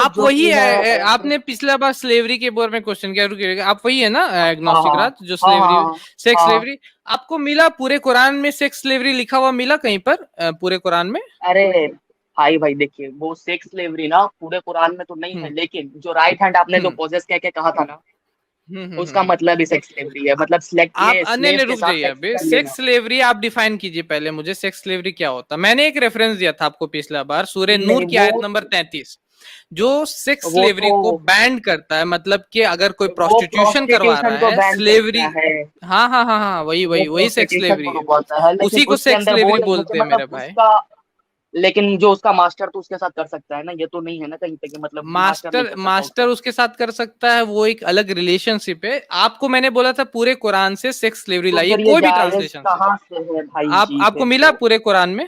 आप जो वही कि मैं है, आपने पिछला बार स्लेवरी के बारे में क्वेश्चन किया, रुकिए, आप वही है ना हाँ एग्नोस्टिक हाँ राज, जो हाँ स्लेवरी, हाँ सेक्स हाँ। स्लेवरी आपको मिला पूरे कुरान में? सेक्स स्लेवरी लिखा हुआ मिला कहीं पर पूरे कुरान में? अरे भाई भाई देखिए, वो सेक्स स्लेवरी ना पूरे कुरान में तो नहीं है, हम्म लेकिन जो राइट हैंड आपने जो हम्म पोजेस कह के कहा था ना, उसका हम्म। मतलब ही सेक्स स्लेवरी है, मतलब सिलेक्ट आप ये नहीं स्लेव नहीं, के रुक साथ जाइए, सेक्स अभी कर सेक्स लेना। स्लेवरी आप डिफाइन कीजिए पहले मुझे, सेक्स स्लेवरी क्या होता है? मैंने एक रेफरेंस दिया था आपको पिछला बार, सूरह नूर नहीं की आयत नंबर 33, जो सेक्स वो स्लेवरी तो को बैंड करता है, मतलब कि अगर कोई वो प्रोस्टिट्यूशन करवा प्रोस्टिट्यूशन रहा को है बैन स्लेवरी। करता है। हाँ हाँ हाँ हाँ, वही वो वही वही सेक्स प्रोस्टिट्यूशन स्लेवरी को है, रुकवाता है, लेकिन उसी को उसके सेक्स अंदर वो स्लेवरी नहीं है कि बोलते हैं मेरे मतलब भाई। उसका, लेकिन जो उसका मास्टर तो उसके साथ कर सकता है ना, ये तो नहीं है ना कहीं पे कि मतलब मास्टर नहीं मास्टर कर सकता मास्टर उसका। उसके साथ कर सकता है, वो एक अलग रिलेशनशिप है। आपको मैंने बोला था पूरे कुरान से सेक्स स्लेवरी तो लाइए, फिर ये कोई भी जायज ट्रांसलेशन से। कहाँ से है भाई आप जी आपको फिर मिला तो। पूरे कुरान में?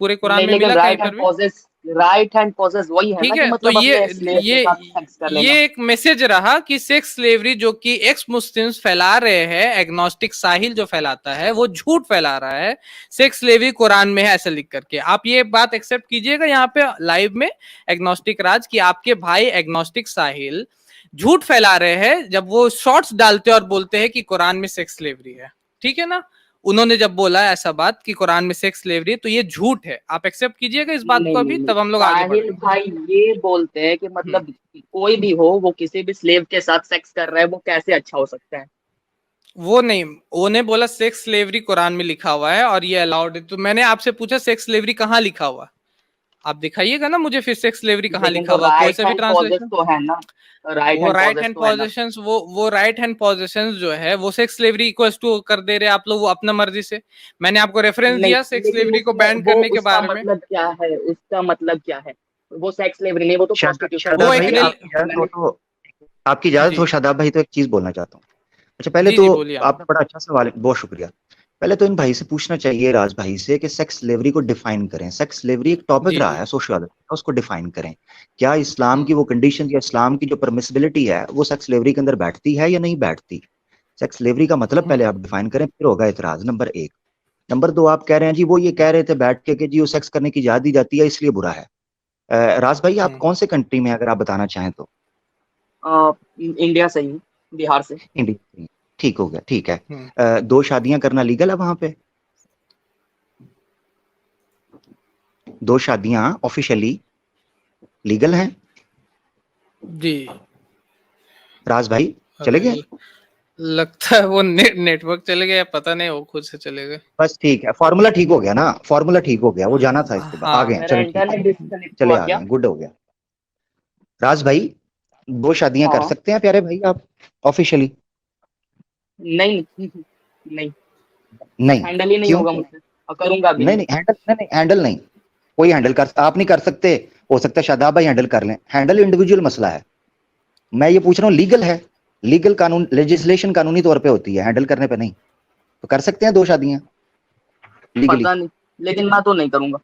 पूरे कुरान नहीं, में लेकिन मिला कहीं पर भी? राइट हैंड पोजेस वही है ना ठीक कि है, तो मतलब अपने स्लेव के ये साथ सेक्स कर ये लेना। एक मैसेज रहा कि सेक्स स्लेवरी जो कि एक्स मुस्लिम्स फैला रहे हैं, एग्नोस्टिक साहिल जो फैलाता है वो झूठ फैला रहा है। सेक्स स्लेवरी कुरान में है ऐसा लिख करके, आप ये बात एक्सेप्ट कीजिएगा यहाँ पे लाइव में, एग्नोस्टिक राज, कि आपके भाई एग्नोस्टिक साहिल झूठ फैला रहे हैं जब वो शॉर्ट्स डालते हैं और बोलते हैं कि कुरान में सेक्स स्लेवरी है। ठीक है ना? उन्होंने जब बोला ऐसा बात कि कुरान में सेक्स स्लेवरी है, तो ये झूठ है, आप एक्सेप्ट कीजिएगा इस बात को नहीं अभी, नहीं, तब हम लोग आगे साहिल बढ़ेंगे। भाई ये बोलते हैं कि हम्म मतलब कोई भी हो, वो किसी भी स्लेव के साथ सेक्स कर रहा है, वो कैसे अच्छा हो सकता है। वो नहीं, उन्हें बोला सेक्स स्लेवरी कुरान में लिखा हुआ है और ये अलाउड है, तो मैंने आपसे पूछा सेक्स स्लेवरी कहाँ लिखा हुआ? आप दिखाइएगा ना मुझे फिर, सेक्स स्लेवरी कहाँ लेकिन लिखा वो हुआ, कोई राइट सा भी हैंड पॉजेस ट्रांसलेशन। तो है ना, राइट वो हैंड राइट पॉजेस हैंड तो है ना। पोजीशंस, वो राइट हैंड पोजीशंस जो है वो सेक्स स्लेवरी इक्वल्स टू कर दे रहे हैं आप लोग, वो अपना मर्जी से। मैंने आपको रेफरेंस नहीं, दिया सेक्स लेकिन स्लेवरी को उसमें बैन वो करने के उसका बारे में। मतलब क्या है, उसका मतलब क्या है? वो सेक्स स्लेवरी नहीं, वो तो प्रोस्टिट्यूशन वो है शादाब एक भाई, भाई। आप आपकी इजाजत हो मैंने तो, आपकी इजाजत हो जी शादाब भाई, तो एक चीज बोलना चाहता हूँ। अच्छा, पहले जी तो जी बोलिए आप। आपने बड़ा अच्छा सवाल, बहुत शुक्रिया। पहले तो इन भाई से पूछना चाहिए, राज भाई से, कि सेक्स स्लेवरी को डिफाइन करें। सेक्स स्लेवरी एक टॉपिक जी रहा जी। है सोशियोलॉजी का, उसको डिफाइन करें। क्या इस्लाम की हम्म वो कंडीशन या इस्लाम की जो परमिसिबिलिटी है वो सेक्स स्लेवरी के अंदर बैठती है या नहीं बैठती? सेक्स स्लेवरी का मतलब पहले हम्म आप डिफाइन करें, फिर होगा इतराज। नंबर एक। नंबर दो, आप कह रहे हैं जी, वो ये कह रहे थे बैठ के कि जी वो सेक्स करने की इजाजत दी जाती है इसलिए बुरा है। राज भाई, आप हम्म। कौन से कंट्री में हैं, अगर आप बताना चाहें तो? इंडिया से ही, बिहार से। इंडिया में। ठीक हो गया, ठीक है। हम्म। दो शादियां करना लीगल है वहां पे? दो शादियां ऑफिशियली लीगल हैं? जी। राज भाई, चले गए? अरे लगता है वो नेटवर्क चले गया, पता नहीं, वो खुद से चले गए। बस ठीक है, फॉर्मूला ठीक हो गया ना, फॉर्मूला ठीक हो गया, वो जाना था इसके बाद, आ गए हाँ। हैं, मेरा चले ठीक इंटरनेट है। डिस्कनेक्ट चले हुआ आ क्या? गए, गुड हो गया। राज भाई, दो शादियां कर हाँ। सकते हैं प्यारे भाई आप ऑफिशियली? नहीं नहीं, नहीं? हैंडल ही नहीं क्यों? होगा मुझसे, और करूंगा भी नहीं नहीं। नहीं, हैंडल नहीं, नहीं हैंडल नहीं, कोई हैंडल कर, आप नहीं कर सकते। हो सकता है शादाब भाई हैंडल कर लें, हैंडल इंडिविजुअल मसला है। मैं ये पूछ रहा हूँ, लीगल है, लीगल कानून, लेजिस्लेशन कानूनी तौर पे होती है, हैंडल करने पे नहीं। तो कर सकते हैं दो शादियां लीगली? पता नहीं, लेकिन मैं तो नहीं करूंगा।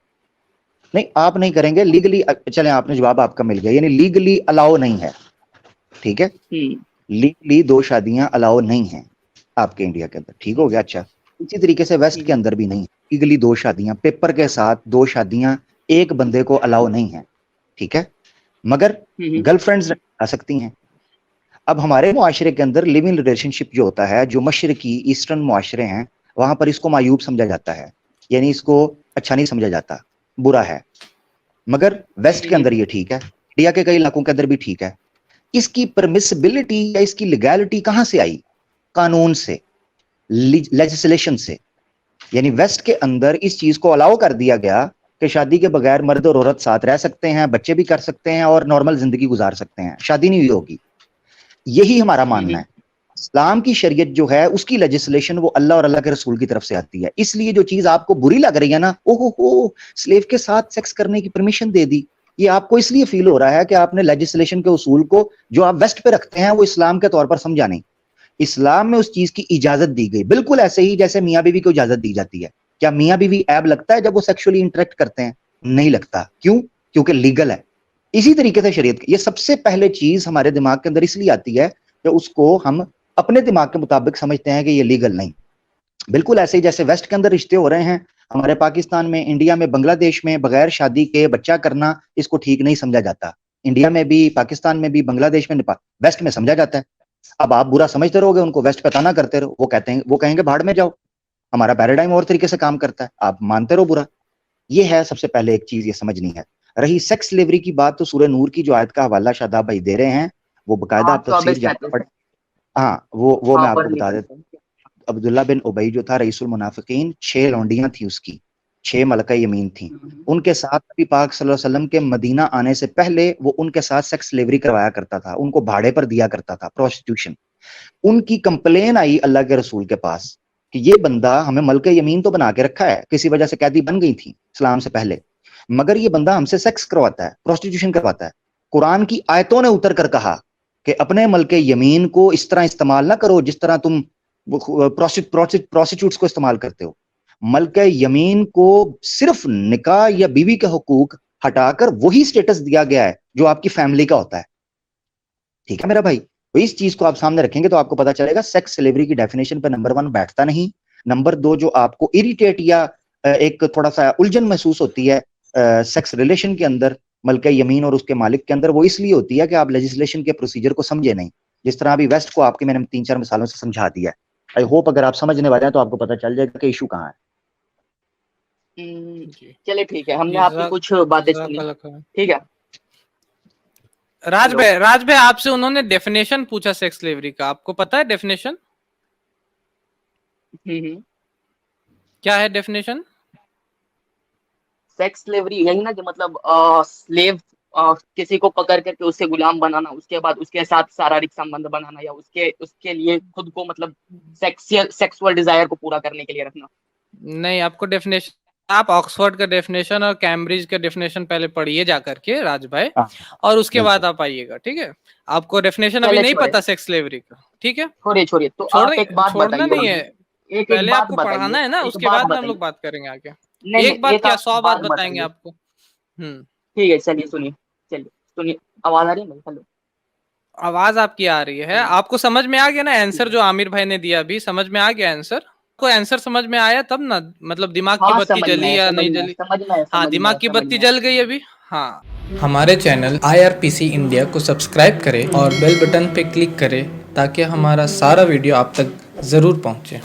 नहीं, आप नहीं करेंगे लीगली, चले, आपने जवाब आपका मिल गया, यानी लीगली अलाउ नहीं है। ठीक है, हम्म लीगली दो शादियां अलाउ नहीं है आपके इंडिया के अंदर, ठीक हो गया। अच्छा, इसी तरीके से वेस्ट के हम्म अंदर भी नहीं है लीगली दो शादियां, पेपर के साथ दो शादियां एक बंदे को अलाउ नहीं है। ठीक है, मगर हम्म गर्लफ्रेंड्स आ सकती हैं। अब हमारे मुआशरे के अंदर लिविंग रिलेशनशिप जो होता है, जो मशरकी ईस्टर्न मुआशरे हैं, वहां पर इसको मायूब समझा जाता है, यानी इसको अच्छा नहीं समझा जाता, बुरा है। मगर वेस्ट के हम्म अंदर ये ठीक है, इंडिया के कई इलाकों के अंदर भी ठीक है। इसकी परमिसिबिलिटी या इसकी लीगैलिटी कहां से आई? कानून से, लेजिस्लेशन से। यानी वेस्ट के अंदर इस चीज को अलाउ कर दिया गया कि शादी के बगैर मर्द और औरत साथ रह सकते हैं, बच्चे भी कर सकते हैं और नॉर्मल जिंदगी गुजार सकते हैं, शादी नहीं हुई होगी। यही हमारा मानना हम्म है। इस्लाम की शरीयत जो है उसकी लेजिस्लेशन वो अल्लाह और अल्लाह के रसूल की तरफ से आती है। इसलिए जो चीज आपको बुरी लग रही है ना, ओहो हो, स्लेव के साथ सेक्स करने की परमिशन दे दी, ये आपको इसलिए फील हो रहा है कि आपने लेजिस्लेशन के उसूल को जो आप वेस्ट पे रखते हैं वो इस्लाम के तौर पर समझा नहीं। इस्लाम में उस चीज की इजाजत दी गई, बिल्कुल ऐसे ही जैसे मियाँ बीवी को इजाजत दी जाती है। क्या मियाँ बीवी ऐब लगता है जब वो सेक्सुअली इंटरेक्ट करते हैं? नहीं लगता। क्यों? क्योंकि लीगल है। इसी तरीके से शरीयत, ये सबसे पहले चीज हमारे दिमाग के अंदर इसलिए आती है कि उसको हम अपने दिमाग के मुताबिक समझते हैं कि ये लीगल नहीं। बिल्कुल ऐसे ही जैसे वेस्ट के अंदर रिश्ते हो रहे हैं, हमारे पाकिस्तान में, इंडिया में, बांग्लादेश में बगैर शादी के बच्चा करना इसको ठीक नहीं समझा जाता। इंडिया में भी, पाकिस्तान में भी, बांग्लादेश में, नेपाल, वेस्ट में समझा जाता है। अब आप बुरा समझते रहोगे उनको, वेस्ट पे ताना करते रहो, वो कहेंगे भाड़ में जाओ, हमारा पैराडाइम और तरीके से काम करता है, आप मानते रहो बुरा। ये है सबसे पहले एक चीज ये समझनी है। रही सेक्स स्लेवरी की बात, तो सूरह नूर की जो आयत का हवाला शादाब भाई दे रहे हैं, वो बकायदा आप तफसीर जानते पड़े। हाँ, वो मैं आपको बता देता हूँ। अब्दुल्ला बिन उबई जो था रईसुल मुनाफिकीन, 6 लौंडियां थी उसकी, 6 मलका यमीन थी। उनके साथ नबी पाक सल्लल्लाहु अलैहि वसल्लम के मदीना आने से पहले वो उनके साथ सेक्स स्लेवरी करवाया करता था, उनको भाड़े पर दिया करता था, प्रोस्टिट्यूशन। उनकी कंप्लेन आई अल्लाह के रसूल के पास कि ये बंदा हमें मलका यमीन तो बना के रखा है, किसी वजह से कैदी बन गई थी इस्लाम से पहले, मगर ये बंदा हमसे सेक्स करवाता है, प्रोस्टिट्यूशन करवाता है। कुरान की आयतों ने उतर कर कहा कि अपने मलके यमीन को इस तरह इस्तेमाल ना करो जिस तरह तुम प्रोस्टिट्यूट्स को इस्तेमाल करते हो। मलके यमीन को सिर्फ निकाह या बीवी के हुकूक हटाकर वही स्टेटस दिया गया है जो आपकी फैमिली का होता है। ठीक है मेरा भाई, तो इस चीज को आप सामने रखेंगे तो आपको पता चलेगा सेक्स स्लेवरी की डेफिनेशन पे नंबर 1 बैठता नहीं। नंबर 2 जो आपको इरिटेट या एक थोड़ा सा उलझन महसूस होती है सेक्स रिलेशन के अंदर मलके यमीन और उसके मालिक के अंदर, वो इसलिए होती है कि आप लेजिस्लेशन के प्रोसीजर को समझे नहीं। जिस तरह अभी वेस्ट को आपके मैंने 3-4 मिसालों से समझा दिया। आई होप अगर आप समझने वाले हैं तो आपको पता चल जाएगा कि इशू कहाँ है। चलिए ठीक है, हमने आपकी कुछ बातें सुनी, ठीक है। राज भाई आपसे उन्होंने डेफिनेशन पूछा सेक्स स्लेवरी का, आपको पता है डेफिनेशन क्या है? डेफिनेशन सेक्स स्लेवरी यही ना, कि मतलब स्लेव किसी को पकड़ करके उससे गुलाम बनाना, उसके बाद उसके साथ शारीरिक संबंध बनाना, या उसके लिए खुद को मतलब सेक्सुअल डिजायर को पूरा करने के लिए रखना। नहीं, आपको डेफिनेशन, आप ऑक्सफोर्ड का डेफिनेशन और कैम्ब्रिज का डेफिनेशन पहले पढ़िए जा करके राज भाई, और उसके बाद आप आइएगा, ठीक है। आपको डेफिनेशन अभी नहीं पता सेक्स स्लेवरी का, ठीक है। छोड़िए तो आप एक बात छोड़ना नहीं है, पहले आपको पढ़ाना है ना, उसके बाद हम लोग बात करेंगे आगे। एक बात क्या 100 बात बताएंगे आपको। ठीक है, चलिए सुनिए, आवाज आ रही है? हेलो, आवाज आपकी आ रही है। आपको समझ में आ गया ना आंसर जो आमिर भाई ने दिया अभी? समझ में आ गया आंसर? को आंसर समझ में आया तब ना, मतलब दिमाग की बत्ती जली या नहीं जली? हाँ, दिमाग की बत्ती जल गई अभी। हाँ, हमारे चैनल IRPC इंडिया को सब्सक्राइब करें और बेल बटन पे क्लिक करें ताकि हमारा सारा वीडियो आप तक जरूर पहुंचे।